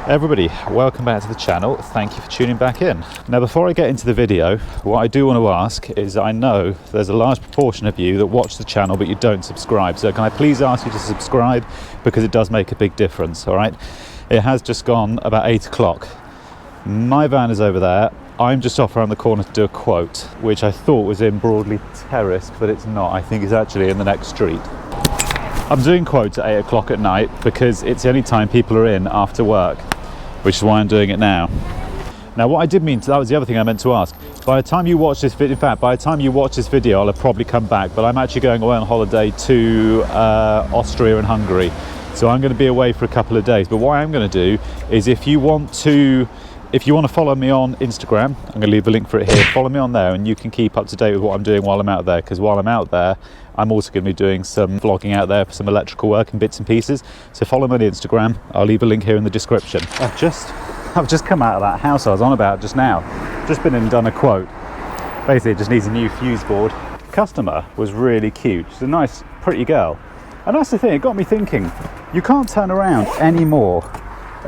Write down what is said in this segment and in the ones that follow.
Everybody, welcome back to the channel. Thank you for tuning back in. Now, before I get into the video, what I do want to ask is, I know there's a large proportion of you that watch the channel but you don't subscribe. So can I please ask you to subscribe, because it does make a big difference, all right? It has just gone about 8 o'clock. My van is over there. I'm just off around the corner to do a quote, which I thought was in Broadley Terrace, but it's not. I think it's actually in the next street. I'm doing quotes at 8 o'clock at night because it's the only time people are in after work, which is why I'm doing it now. Now, what I did mean to, that was the other thing I meant to ask. By the time you watch this video, in fact, by the time you watch this video, I'll have probably come back, but I'm actually going away on holiday to Austria and Hungary. So I'm going to be away for a couple of days. But what I'm going to do is, if you want to follow me on Instagram, I'm going to leave a link for it here. Follow me on there and you can keep up to date with what I'm doing while I'm out there, because while I'm out there, I'm also going to be doing some vlogging out there for some electrical work and bits and pieces. So follow me on Instagram. I'll leave a link here in the description. I've just come out of that house I was on about just now. Just been and done a quote. Basically, it just needs a new fuse board. Customer was really cute. She's a nice, pretty girl. And that's the thing, it got me thinking, you can't turn around anymore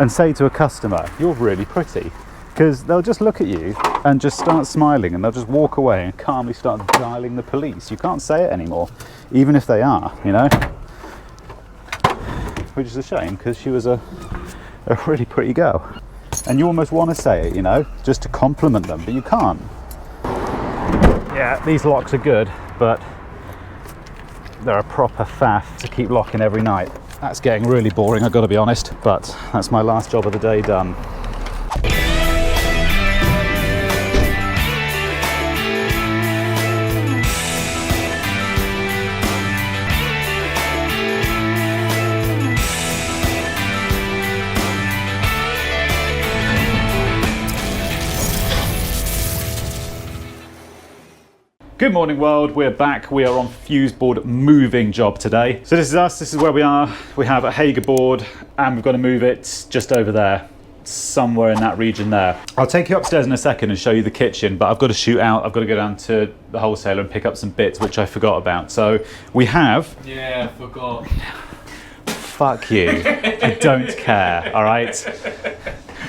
and say to a customer, you're really pretty, because they'll just look at you and just start smiling, and they'll just walk away and calmly start dialing the police. You can't say it anymore, even if they are, you know, which is a shame, because she was a really pretty girl, and you almost want to say it, you know, just to compliment them, but you can't. Yeah, these locks are good, but they're a proper faff to keep locking every night. That's getting really boring, I've got to be honest, but that's my last job of the day done. Good morning world, we're back. We are on Fuseboard moving job today. So this is us, this is where we are. We have a Hager board and we've got to move it just over there, somewhere in that region there. I'll take you upstairs in a second and show you the kitchen, but I've got to shoot out. I've got to go down to the wholesaler and pick up some bits, which I forgot about. So we have... Yeah, forgot. Fuck you. I don't care, all right?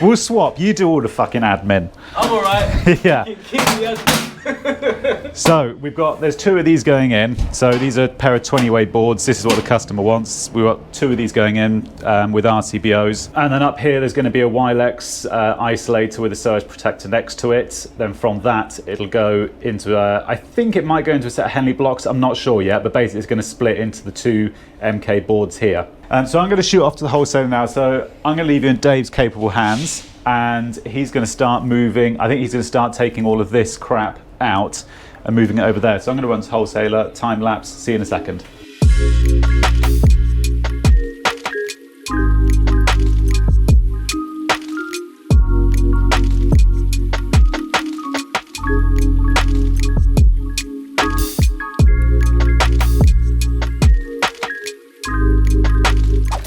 We'll swap, you do all the fucking admin. I'm all right. Yeah. Keep the admin. So there's 2 of these going in. So these are a pair of 20-way boards. This is what the customer wants. We've got 2 of these going in with RCBOs. And then up here, there's going to be a Wilex isolator with a surge protector next to it. Then from that, it'll go into I think it might go into a set of Henley blocks. I'm not sure yet, but basically it's going to split into the 2 MK boards here. So I'm going to shoot off to the wholesaler now. So I'm going to leave you in Dave's capable hands, and he's going to start moving. I think he's going to start taking all of this crap out and moving it over there. So I'm going to run to wholesaler, time lapse, see you in a second.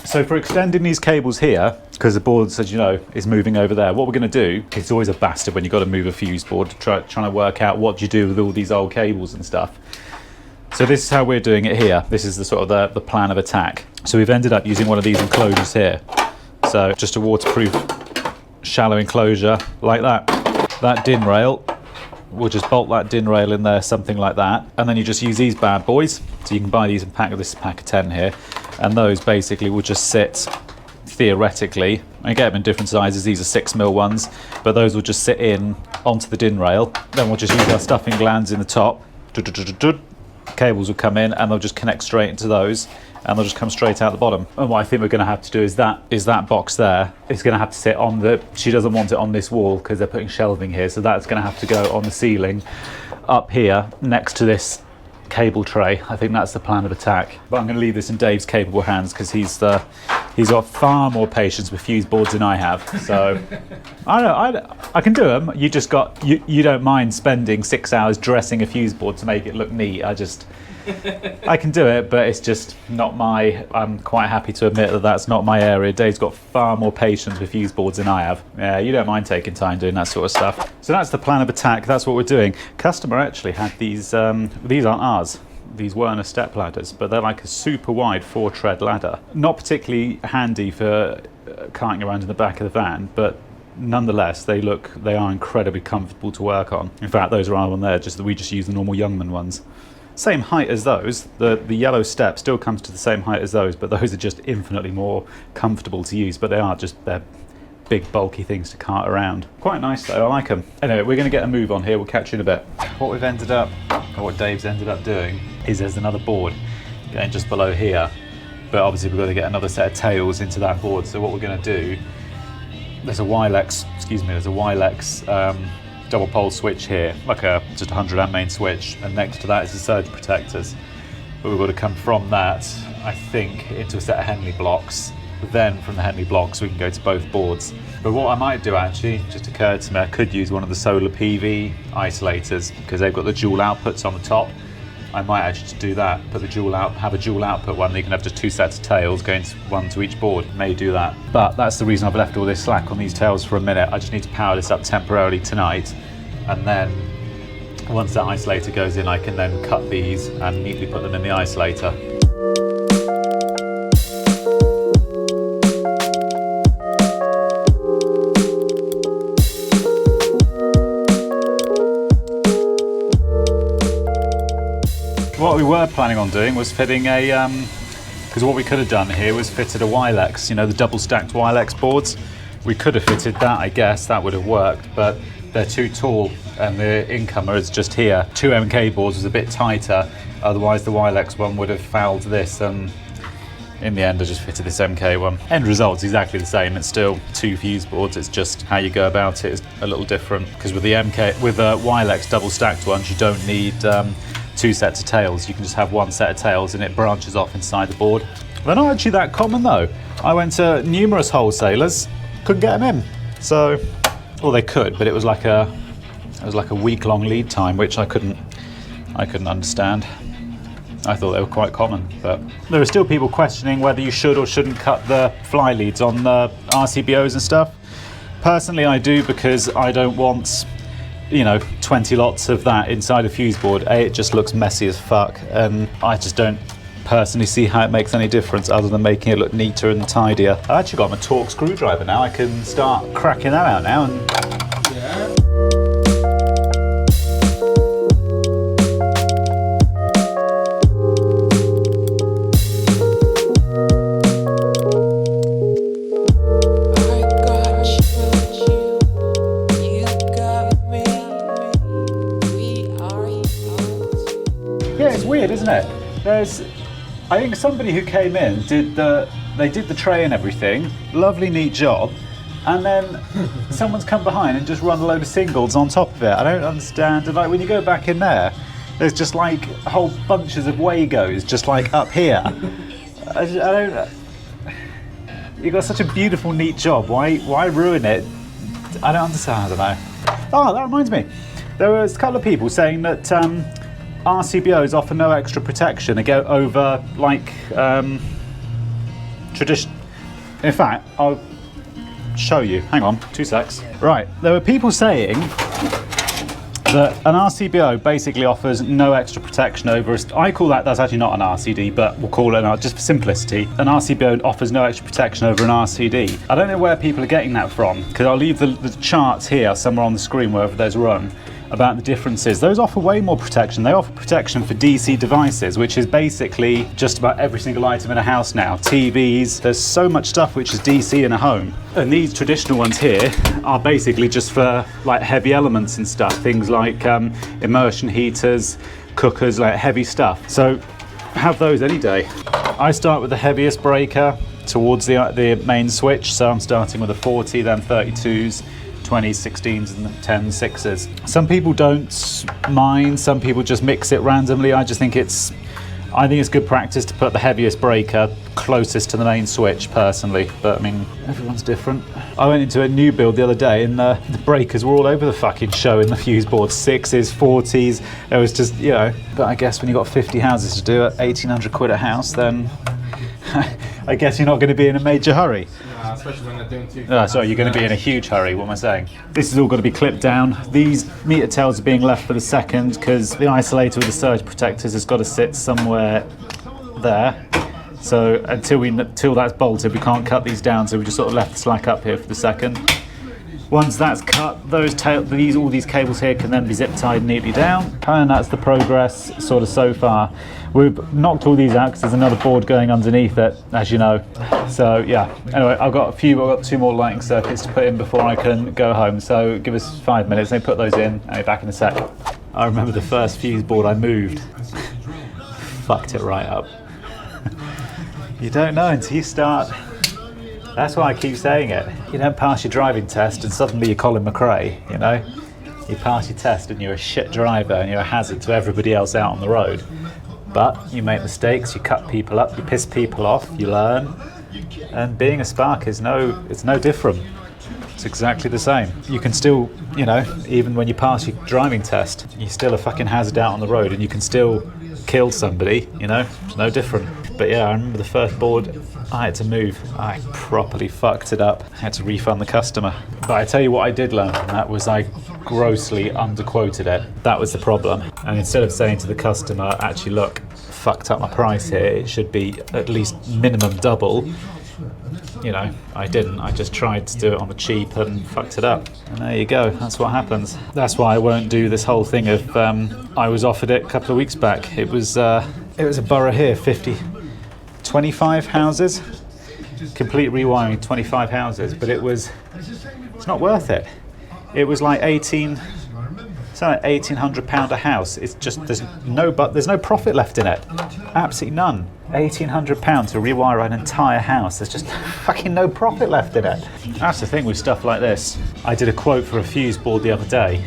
So for extending these cables here, because the board, as you know, is moving over there, what we're going to do, it's always a bastard when you've got to move a fuse board, trying to work out what you do with all these old cables and stuff. So this is how we're doing it here. This is the sort of the plan of attack. So we've ended up using one of these enclosures here. So just a waterproof shallow enclosure like that. That DIN rail, we'll just bolt that DIN rail in there, something like that. And then you just use these bad boys. So you can buy these in this pack of 10 here. And those basically will just sit, theoretically, I get them in different sizes, these are 6mm ones, but those will just sit in onto the DIN rail. Then we'll just use our stuffing glands in the top. Cables will come in and they'll just connect straight into those, and they'll just come straight out the bottom. And what I think we're going to have to do is that box there is going to have to sit on she doesn't want it on this wall because they're putting shelving here, so that's going to have to go on the ceiling up here next to this cable tray. I think that's the plan of attack. But I'm going to leave this in Dave's capable hands, because he's got far more patience with fuse boards than I have. So I can do them. You just you don't mind spending 6 hours dressing a fuse board to make it look neat. I can do it, but it's just not I'm quite happy to admit that that's not my area. Dave's got far more patience with fuse boards than I have. Yeah, you don't mind taking time doing that sort of stuff. So that's the plan of attack. That's what we're doing. Customer actually had these aren't ours. These Werner step ladders, but they're like a super wide 4-tread ladder. Not particularly handy for carting around in the back of the van, but nonetheless they are incredibly comfortable to work on. In fact, those are our one there, just that we just use the normal Youngman ones. Same height as those. The yellow step still comes to the same height as those, but those are just infinitely more comfortable to use, but they're big bulky things to cart around. Quite nice though, I like them. Anyway, we're going to get a move on here, we'll catch you in a bit. What Dave's ended up doing is there's another board going just below here, but obviously we've got to get another set of tails into that board. So what we're going to do, there's a Wilex double pole switch here, like just 100 amp main switch, and next to that is the surge protectors. But we've got to come from that, I think, into a set of Henley blocks. Then from the Henley blocks we can go to both boards. But what I might do actually, just occurred to me, I could use one of the solar PV isolators because they've got the dual outputs on the top. I might actually do that, have a dual output one, you can have just 2 sets of tails going one to each board. May do that. But that's the reason I've left all this slack on these tails for a minute. I just need to power this up temporarily tonight, and then once that isolator goes in I can then cut these and neatly put them in the isolator. What we were planning on doing was fitting a, because what we could have done here was fitted a Wilex, you know, the double stacked Wilex boards. We could have fitted that, I guess, that would have worked, but they're too tall and the incomer is just here. 2 MK boards was a bit tighter, otherwise the Wilex one would have fouled this, and in the end I just fitted this MK one. End result's exactly the same, it's still 2 fuse boards, it's just how you go about it is a little different, because with the Wilex double stacked ones you don't need 2 sets of tails, you can just have 1 set of tails and it branches off inside the board. They're not actually that common though. I went to numerous wholesalers, couldn't get them in. So, well they could, but it was like a week-long lead time, which I couldn't understand. I thought they were quite common, but there are still people questioning whether you should or shouldn't cut the fly leads on the RCBOs and stuff. Personally I do, because I don't want, you know, 20 lots of that inside a fuse board. It just looks messy as fuck, and I just don't personally see how it makes any difference other than making it look neater and tidier. I've actually got my Torque screwdriver now. I can start cracking that out now and... Yeah. Isn't it? I think somebody who came in did the tray and everything, lovely neat job, and then someone's come behind and just run a load of singles on top of it. I don't understand. And like when you go back in there's just like whole bunches of Wagos just like up here. I don't. You got such a beautiful, neat job. Why ruin it? I don't understand. I don't know. Oh, that reminds me. There was a couple of people saying that RCBOs offer no extra protection over like tradition. In fact, I'll show you. Hang on, 2 secs. Right, there were people saying that an RCBO basically offers no extra protection over. I call that's actually not an RCD, but we'll call it just for simplicity. An RCBO offers no extra protection over an RCD. I don't know where people are getting that from, because I'll leave the charts here somewhere on the screen wherever there's run about the differences. Those offer way more protection. They offer protection for DC devices, which is basically just about every single item in a house now. TVs, there's so much stuff which is DC in a home. And these traditional ones here are basically just for like heavy elements and stuff, things like immersion heaters, cookers, like heavy stuff. So have those any day. I start with the heaviest breaker towards the main switch, so I'm starting with a 40, then 32s, 20s, 16s and 10s, 6s. Some people don't mind, some people just mix it randomly. I think it's good practice to put the heaviest breaker closest to the main switch personally, but I mean, everyone's different. I went into a new build the other day and the breakers were all over the fucking show in the fuse board. 6s, 40s, it was just, you know, but I guess when you've got 50 houses to do at 1,800 quid a house, then I guess you're not going to be in a major hurry. Especially when they're doing 2. Sorry, you're going to be in a huge hurry. What am I saying? This is all going to be clipped down. These meter tails are being left for the second because the isolator with the surge protectors has got to sit somewhere there. So until that's bolted, we can't cut these down. So we just sort of left the slack up here for the second. Once that's cut, all these cables here can then be zip tied neatly down, and that's the progress sort of so far. We've knocked all these out because there's another board going underneath it, as you know. So yeah. Anyway, I've got 2 more lighting circuits to put in before I can go home. So give us 5 minutes. Let me put those in. I'll be back in a sec. I remember the first fuse board I moved. Fucked it right up. You don't know until you start. That's why I keep saying it. You don't pass your driving test and suddenly you're Colin McRae, you know? You pass your test and you're a shit driver and you're a hazard to everybody else out on the road. But you make mistakes, you cut people up, you piss people off, you learn. And being a spark it's no different. It's exactly the same. You can still, you know, even when you pass your driving test, you're still a fucking hazard out on the road and you can still kill somebody, you know? It's no different. But yeah, I remember the first board I had to move. I properly fucked it up. I had to refund the customer. But I tell you what I did learn from that was I grossly underquoted it. That was the problem. And instead of saying to the customer, actually look, fucked up my price here, it should be at least minimum double, you know, I didn't. I just tried to do it on the cheap and fucked it up. And there you go, that's what happens. That's why I won't do this whole thing of, I was offered it a couple of weeks back. It was a borough here, 25 houses, complete rewiring, 25 houses, but it's not worth it. It was like £1,800 a house. It's just, there's no profit left in it. Absolutely none. £1,800 to rewire an entire house. There's just fucking no profit left in it. That's the thing with stuff like this. I did a quote for a fuse board the other day,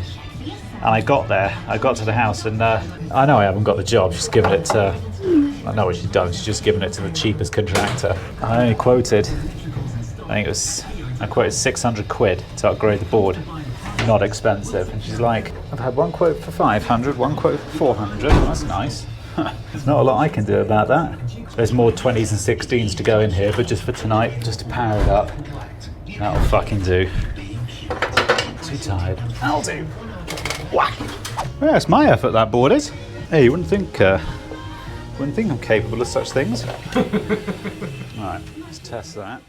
and I got to the house, and I know I haven't got the job. She's given it to, I know what she's done. She's just given it to the cheapest contractor. I only quoted, I quoted 600 quid to upgrade the board. Not expensive. And she's like, I've had one quote for 500, one quote for 400. Well, that's nice. There's not a lot I can do about that. There's more 20s and 16s to go in here, but just for tonight, just to power it up. That'll fucking do. Too tired. That'll do. Whack. Yeah, it's my effort, that board is. Hey, you wouldn't think I'm capable of such things. Alright, let's test that.